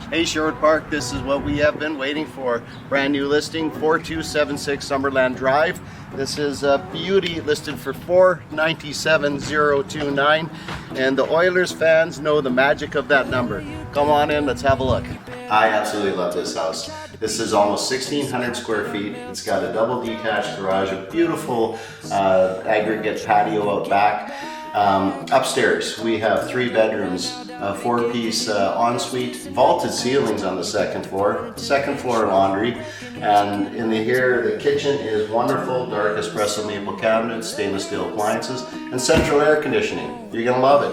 Hey Sherwood Park, this is what we have been waiting for. Brand new listing, 4276 Summerland Drive. This is a beauty, listed for $497,029, and the Oilers fans know the magic of that number. Come on in, let's have a look. I absolutely love this house. This is almost 1,600 square feet. It's got a double detached garage, a beautiful aggregate patio out back. Upstairs, we have 3 bedrooms, a 4-piece ensuite, vaulted ceilings on the second floor laundry, and in here the kitchen is wonderful, dark espresso maple cabinets, stainless steel appliances, and central air conditioning. You're gonna love it.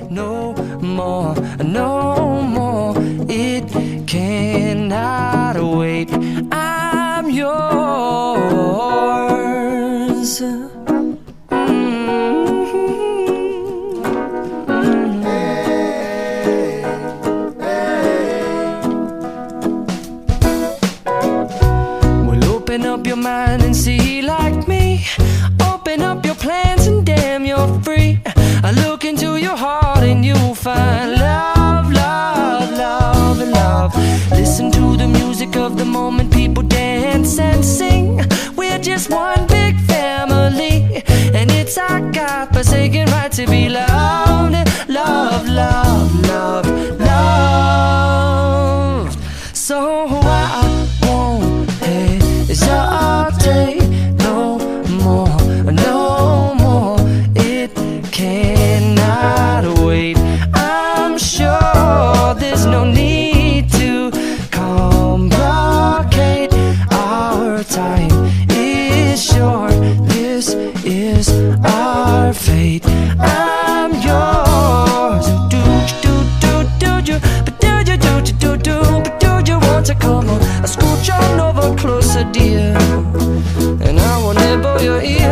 No more, no more, it cannot wait. I'm yours. Open up your mind and see like me. Open up your plans and damn, you're free. I look into your heart and you'll find love, love, love, and love. Listen to the music of the moment, people dance and sing. We're just one big family, and it's our God-forsaken right to be loved. Love, love, love, love. So I won't hesitate no more, no more. It cannot wait. I'm sure there's no need to complicate. Our time is short. This is our fate. I'm yours. Do you, but do you, but do you want to come on? I scooch on over closer, dear, and I will nibble your ear.